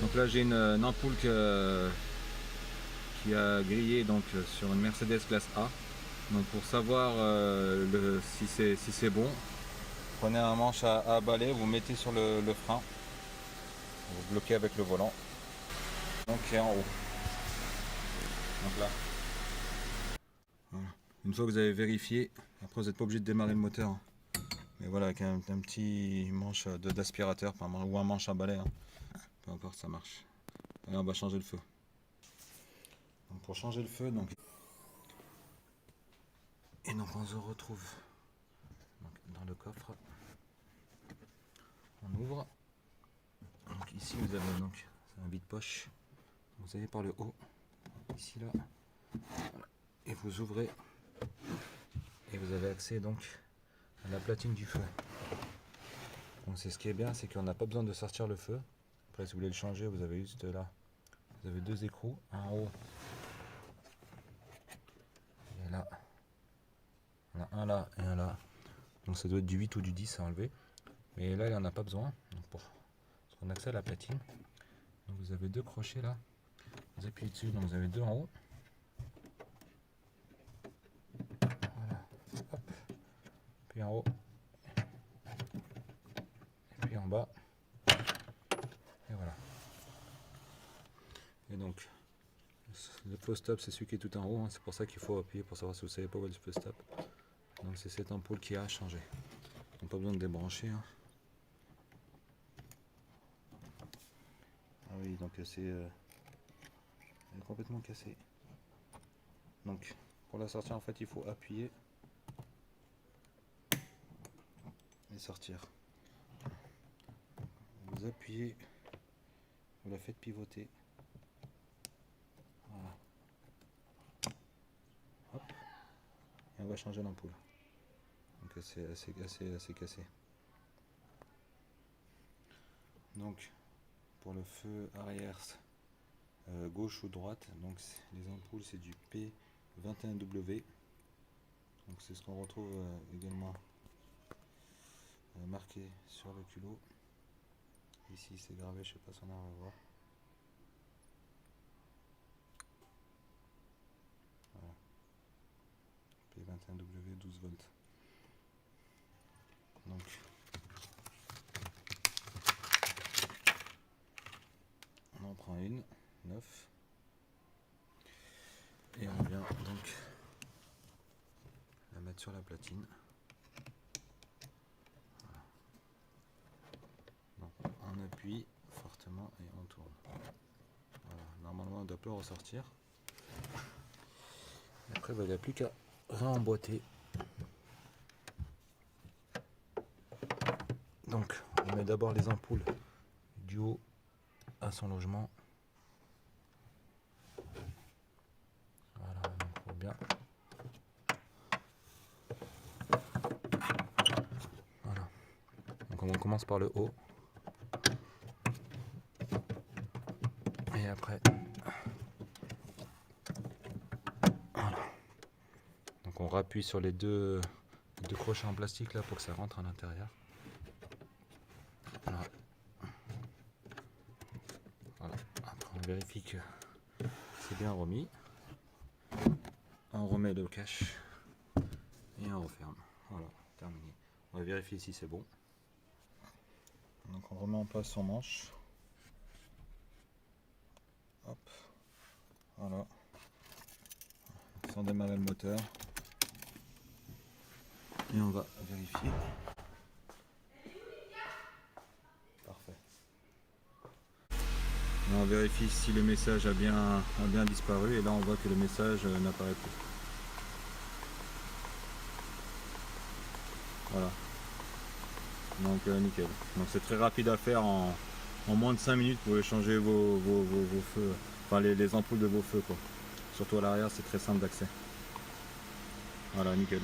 Donc là j'ai une ampoule qui a grillé donc sur une Mercedes classe A. Donc pour savoir si c'est bon, prenez un manche à balai, vous mettez sur le frein, vous bloquez avec le volant, donc qui est en haut. Donc là, voilà. Une fois que vous avez vérifié, après vous n'êtes pas obligé de démarrer le moteur, hein. Mais voilà, avec un petit manche d'aspirateur ou un manche à balai, hein. Peu importe, ça marche. Et on va changer le feu. Donc pour changer le feu, donc on se retrouve donc dans le coffre. On ouvre. Donc ici vous avez donc c'est un vide-poche. Vous avez par le haut, ici là, voilà. Et vous ouvrez et vous avez accès donc à la platine du feu. Donc c'est ce qui est bien, c'est qu'on n'a pas besoin de sortir le feu. Après si vous voulez le changer, vous avez juste là, vous avez deux écrous, un en haut et là. On a un là et un là. Donc ça doit être du 8 ou du 10 à enlever. Mais là il n'y en a pas besoin. Donc parce qu'on a accès à la platine. Donc vous avez deux crochets là. Vous appuyez dessus, donc vous avez deux en haut. Voilà. Hop. Puis en haut. Et puis en bas. Et voilà. Et donc le feu stop c'est celui qui est tout en haut, hein. C'est pour ça qu'il faut appuyer pour savoir si vous ne savez pas où est le feu stop. Donc c'est cette ampoule qui a changé. Donc pas besoin de débrancher, hein. Ah oui, donc c'est elle est complètement cassée. Donc pour la sortir en fait il faut appuyer et sortir. Vous appuyez, vous la faites pivoter. Voilà. Hop. Et on va changer l'ampoule. Donc c'est assez cassé. Donc pour le feu arrière gauche ou droite, donc les ampoules c'est du P21W. Donc c'est ce qu'on retrouve également marqué sur le culot. Ici c'est gravé, je sais pas si on arrive à voir. Voilà. P21W 12 volts. Donc on en prend une, 9. Et on vient donc la mettre sur la platine. Voilà. Donc on appuie fortement et on tourne. Voilà. Normalement on ne doit pas ressortir. Après il n'y a plus qu'à réemboîter. Donc on met d'abord les ampoules du haut à son logement. Voilà, donc faut bien. Voilà. Donc on commence par le haut. Et après. Voilà. Donc on rappuie sur les deux crochets en plastique là pour que ça rentre à l'intérieur. Voilà. Voilà. Après on vérifie que c'est bien remis. On remet le cache et on referme. Voilà, terminé. On va vérifier si c'est bon. Donc on remet en place son manche. Hop. Voilà. Sans démarrer le moteur. Et on va vérifier. Parfait. Et on vérifie si le message a bien disparu. Et là on voit que le message n'apparaît plus. Voilà. Donc nickel. Donc c'est très rapide à faire en moins de 5 minutes. Vous pouvez changer vos feux. Enfin les ampoules de vos feux quoi. Surtout à l'arrière c'est très simple d'accès. Voilà, nickel.